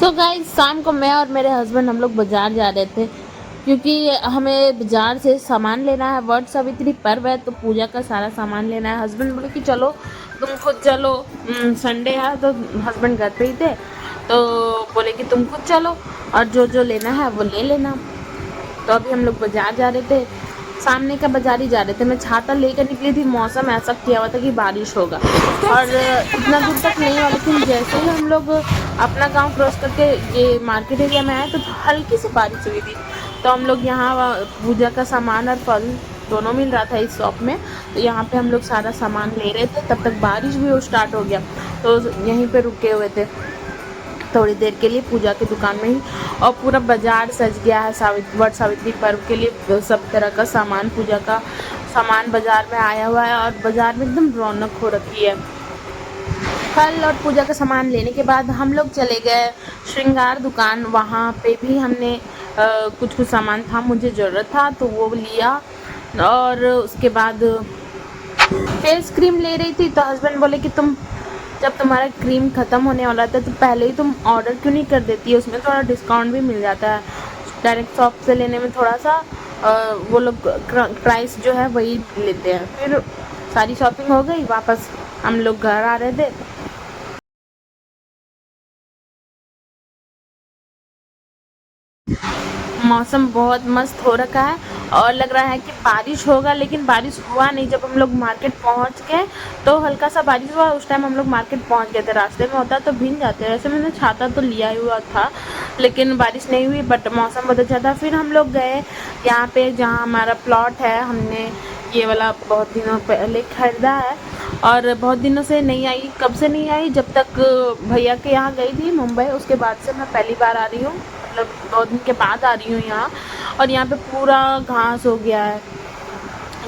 So guys, शाम को मैं और मेरे हस्बैंड हम लोग बाजार जा रहे थे क्योंकि हमें बाजार से सामान लेना है। वट सावित्री पर्व है तो पूजा का सारा सामान लेना है। हस्बैंड बोले कि चलो तुम खुद चलो, संडे है तो हस्बैंड घर पे ही थे तो बोले कि तुम खुद चलो और जो जो लेना है वो ले लेना। तो अभी हम लोग बाजार जा रहे थे, सामने का बाजार ही जा रहे थे। मैं छाता लेकर निकली थी, मौसम ऐसा किया हुआ था कि बारिश होगा और इतना दूर तक नहीं हुआ, लेकिन जैसे ही हम लोग अपना गांव क्रॉस करके ये मार्केट एरिया में आए तो हल्की सी बारिश हुई थी। तो हम लोग यहाँ पूजा का सामान और फल दोनों मिल रहा था इस शॉप में, तो यहाँ पे हम लोग सारा सामान ले रहे थे। तब तक बारिश भी स्टार्ट हो गया तो यहीं पे रुके हुए थे थोड़ी देर के लिए पूजा की दुकान में ही। और पूरा बाजार सज गया है वट सावित्री पर्व के लिए। सब तरह का सामान, पूजा का सामान बाजार में आया हुआ है और बाजार में एकदम रौनक हो रखी है। फल और पूजा का सामान लेने के बाद हम लोग चले गए श्रृंगार दुकान। वहाँ पे भी हमने कुछ कुछ सामान था, मुझे ज़रूरत था तो वो लिया। और उसके बाद फेस क्रीम ले रही थी तो हस्बैंड बोले कि तुम जब तुम्हारा क्रीम ख़त्म होने वाला था तो पहले ही तुम ऑर्डर क्यों नहीं कर देती है, उसमें थोड़ा डिस्काउंट भी मिल जाता है। डायरेक्ट शॉप से लेने में थोड़ा सा वो लोग प्राइस जो है वही लेते हैं। फिर सारी शॉपिंग हो गई, वापस हम लोग घर आ रहे थे। मौसम बहुत मस्त हो रखा है और लग रहा है कि बारिश होगा, लेकिन बारिश हुआ नहीं। जब हम लोग मार्केट पहुंच गए तो हल्का सा बारिश हुआ, उस टाइम हम लोग मार्केट पहुंच गए थे। रास्ते में होता तो भीग जाते हैं, वैसे मैंने छाता तो लिया ही हुआ था लेकिन बारिश नहीं हुई, बट मौसम बहुत अच्छा था। फिर हम लोग गए यहाँ पे जहाँ हमारा प्लॉट है। हमने ये वाला बहुत दिनों पहले खरीदा है और बहुत दिनों से नहीं आई। कब से नहीं आई, जब तक भैया के यहाँ गई थी मुंबई, उसके बाद से मैं पहली बार आ रही हूँ, मतलब 2 दिन के बाद आ रही हूँ यहाँ। और यहाँ पे पूरा घास हो गया है।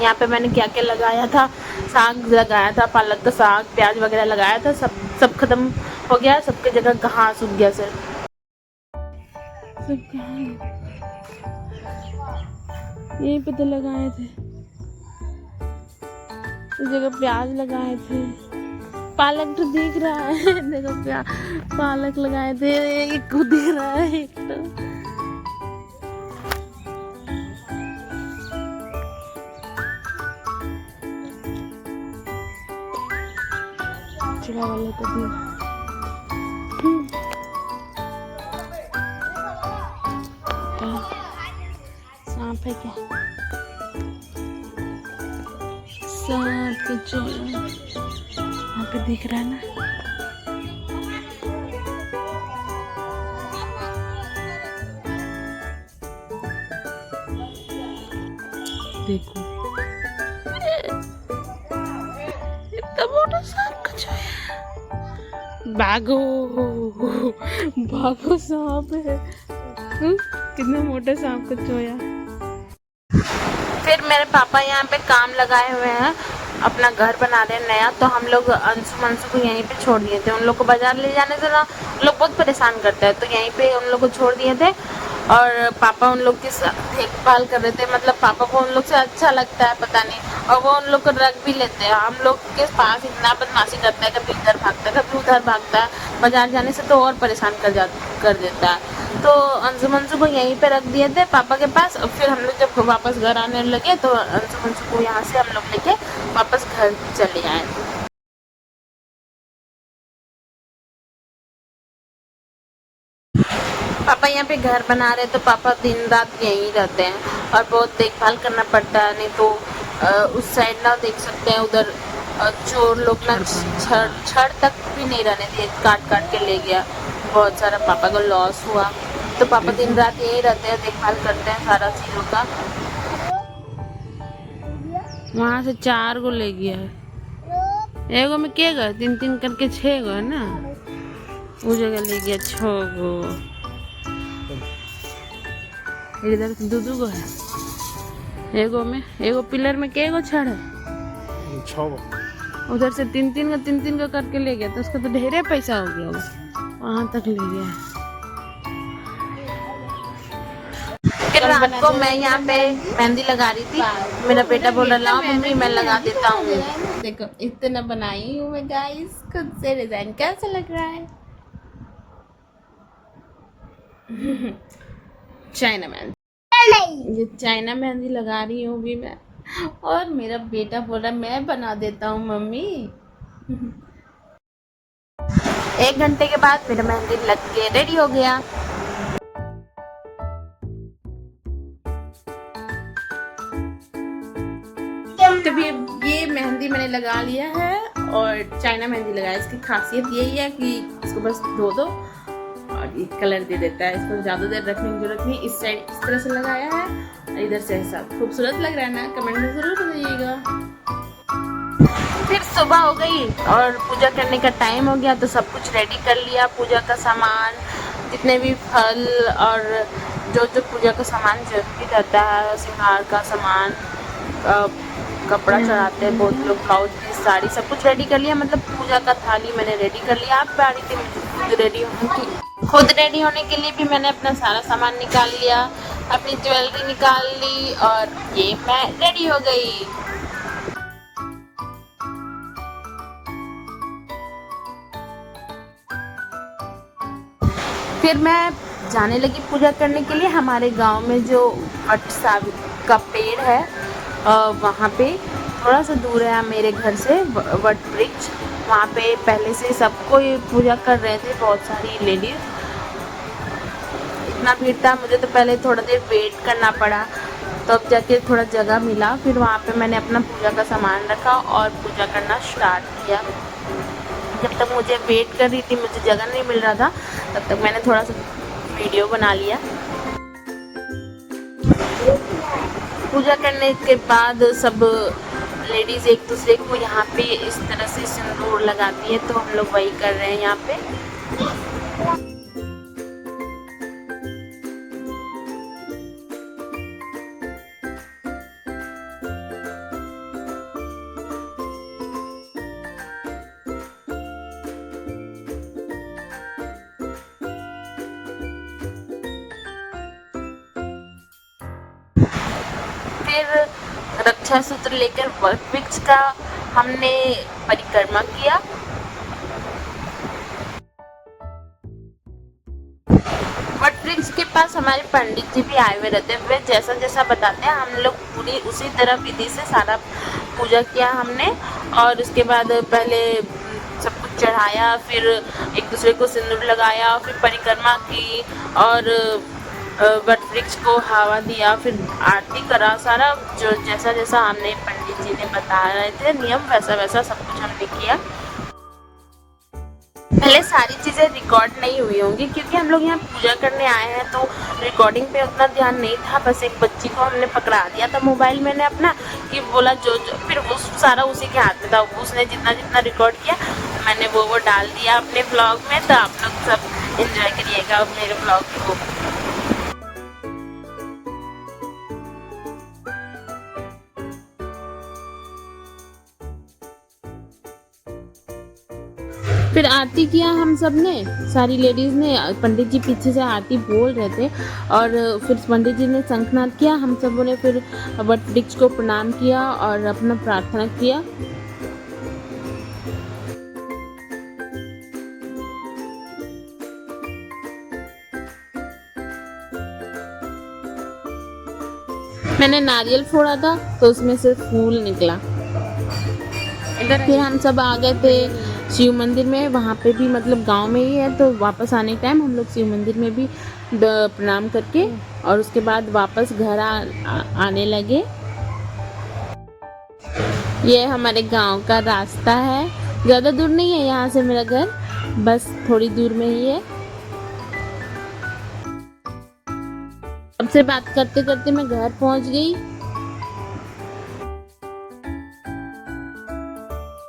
यहाँ पे मैंने क्या क्या लगाया था, साग लगाया था, पालक का साग, प्याज वगैरह लगाया था, सब खत्म हो गया। सबके जगह घास उग गया सिर्फ। यहीं पे तो लगाए थे, इस जगह प्याज लगाए थे, पालक तो दिख रहा है देखो, पालक लगाए थे, एक को दिख रहा है एक तो। वाला तो भी सांप है क्या? सांप जो यहाँ पे दिख रहा है ना, देखो इतना मोटा सांप का जो है। भागो भागो, सांप है। कितना मोटा सांप का चोया। फिर मेरे पापा यहाँ पे काम लगाए हुए हैं, अपना घर बना रहे हैं नया। तो हम लोग अंशु मंशु को यहीं पे छोड़ दिए थे। उन लोग को बाजार ले जाने से ना उन लोग बहुत परेशान करते हैं, तो यहीं पे उन लोग को छोड़ दिए थे और पापा उन लोग की देखभाल कर रहे थे। मतलब पापा को उन लोग से अच्छा लगता है, पता नहीं, और वो उन लोग को रख भी लेते हैं। हम लोग के पास इतना बदमाशी करता है, कभी इधर भागता है कभी उधर भागता है। बाजार जाने से तो और परेशान कर देता है। तो अंशु मंशु को यहीं पे रख दिए थे पापा के पास। और फिर हम लोग जब वापस घर आने लगे तो अंशु मंशु को यहाँ से हम लोग लेके वापस घर चले आए। पापा यहाँ पे घर बना रहे तो पापा दिन रात यहीं रहते हैं और बहुत देखभाल करना पड़ता है। नहीं तो उस साइड ना देख सकते हैं, उधर चोर लोग ना छड़ तक भी नहीं रहने दिए, काट काट के ले गया। बहुत सारा पापा को लॉस हुआ। तो पापा दिन रात यहीं रहते हैं, देखभाल करते हैं सारा चीज़ों का। वहाँ से 4 को ले गया है, एगो में के गए 3-3 करके 6 गो है ना, वो जगह ले गया 6 गो। इधर 2-2 गो है, एगो में, एगो पिलर में के गो छड़ है, 6 गो। उधर से 3-3 को करके ले गया, तो उसका तो ढेरे पैसा हो गया, वहाँ तक ले गया है। रात को मैं यहाँ पे मेहंदी लगा रही थी, मेरा बेटा बोल रहा लाओ मम्मी मैं लगा देता हूँ। देखो इतना बनाई हूँ मैं गाइस खुद से। डिजाइन कैसा लग रहा है? चाइना मेहंदी, ये चाइना मेहंदी लगा रही हूँ भी मैं, और मेरा बेटा बोल रहा है मैं बना देता हूँ मम्मी। 1 घंटे के बाद मेरा मेहंदी लग के रेडी हो गया। तो ये मेहंदी मैंने लगा लिया है, और चाइना मेहंदी लगाया। इसकी खासियत यही है कि इसको बस धो दो और ये कलर दे देता है। इसको ज़्यादा देर रखने की जरूरत नहीं। इस साइड इस तरह से लगाया है और इधर से ऐसा। खूबसूरत लग रहा है ना? कमेंट में ज़रूर बताइएगा। फिर सुबह हो गई और पूजा करने का टाइम हो गया, तो सब कुछ रेडी कर लिया। पूजा का सामान, जितने भी फल और जो जो पूजा का सामान जरूरी रहता है, श्रृंगार का सामान, कपड़ा चढ़ाते हैं बहुत लोग, ब्लाउज पीस, साड़ी, सब कुछ रेडी कर लिया। मतलब पूजा का थाली मैंने रेडी कर लिया। आप बारी थी खुद रेडी होने की। खुद रेडी होने के लिए भी मैंने अपना सारा सामान निकाल लिया, अपनी ज्वेलरी निकाल ली, और ये मैं रेडी हो गई। फिर मैं जाने लगी पूजा करने के लिए। हमारे गांव में जो वट सावित्री का पेड़ है, वहाँ पे थोड़ा सा दूर है मेरे घर से वट वृक्ष। वहाँ पे पहले से सबको पूजा कर रहे थे, बहुत सारी लेडीज। इतना भीड़ था, मुझे तो पहले थोड़ा देर वेट करना पड़ा, तब तो जाके थोड़ा जगह मिला। फिर वहाँ पे मैंने अपना पूजा का सामान रखा और पूजा करना स्टार्ट किया। जब तक मुझे वेट कर रही थी, मुझे जगह नहीं मिल रहा था, तब तक मैंने थोड़ा सा वीडियो बना लिया। पूजा करने के बाद सब लेडीज़ एक दूसरे को यहाँ पे इस तरह से सिंदूर लगाती है, तो हम लोग वही कर रहे हैं यहाँ पे। फिर रक्षा सूत्र लेकर वट वृक्ष का हमने परिक्रमा किया। वट वृक्ष के पास हमारे पंडित जी भी आए हुए रहते हैं। वे जैसा जैसा बताते हैं हम लोग पूरी उसी तरह विधि से सारा पूजा किया हमने। और उसके बाद पहले सब कुछ चढ़ाया, फिर एक दूसरे को सिंदूर लगाया, फिर परिक्रमा की और वट वृक्ष को हवा दिया, फिर आरती करा। सारा जो जैसा जैसा हमने पंडित जी ने बता रहे थे नियम, वैसा वैसा सब कुछ हमने किया। पहले सारी चीज़ें रिकॉर्ड नहीं हुई होंगी क्योंकि हम लोग यहाँ पूजा करने आए हैं, तो रिकॉर्डिंग पे उतना ध्यान नहीं था। बस एक बच्ची को हमने पकड़ा दिया था मोबाइल मैंने अपना, कि बोला जो फिर वो सारा उसी के हाथ में था। उसने जितना जितना रिकॉर्ड किया मैंने वो डाल दिया अपने ब्लॉग में। तो आप लोग सब एंजॉय करिएगा मेरे ब्लॉग को। फिर आरती किया हम सब ने, सारी लेडीज़ ने। पंडित जी पीछे से आरती बोल रहे थे और फिर पंडित जी ने शंखनाद किया। हम सबों ने फिर वट वृक्ष को प्रणाम किया और अपना प्रार्थना किया। मैंने नारियल फोड़ा था तो उसमें से फूल निकला। फिर हम सब आ गए थे शिव मंदिर में। वहाँ पे भी मतलब गांव में ही है, तो वापस आने टाइम हम लोग शिव मंदिर में भी प्रणाम करके और उसके बाद वापस घर आने लगे। ये हमारे गांव का रास्ता है, ज़्यादा दूर नहीं है यहाँ से मेरा घर, बस थोड़ी दूर में ही है। सबसे बात करते करते मैं घर पहुँच गई।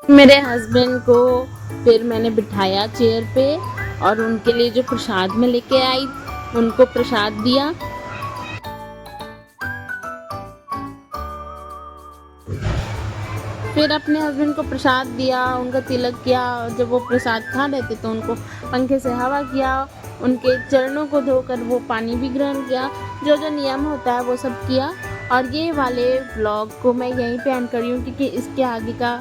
मेरे हस्बैंड को फिर मैंने बिठाया चेयर पे और उनके लिए जो प्रसाद में लेके आई उनको प्रसाद दिया। फिर अपने हस्बैंड को प्रसाद दिया, उनका तिलक किया। जब वो प्रसाद खा रहे थे तो उनको पंखे से हवा किया, उनके चरणों को धोकर वो पानी भी ग्रहण किया। जो जो नियम होता है वो सब किया। और ये वाले व्लॉग को मैं यहीं पे एंड कर रही हूँ क्योंकि इसके आगे का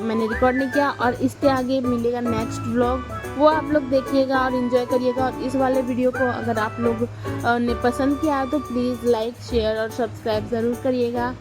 मैंने रिकॉर्ड नहीं किया और इसके आगे मिलेगा नेक्स्ट व्लॉग। वो आप लोग देखिएगा और इन्जॉय करिएगा। और इस वाले वीडियो को अगर आप लोग ने पसंद किया तो प्लीज़ लाइक शेयर और सब्सक्राइब ज़रूर करिएगा।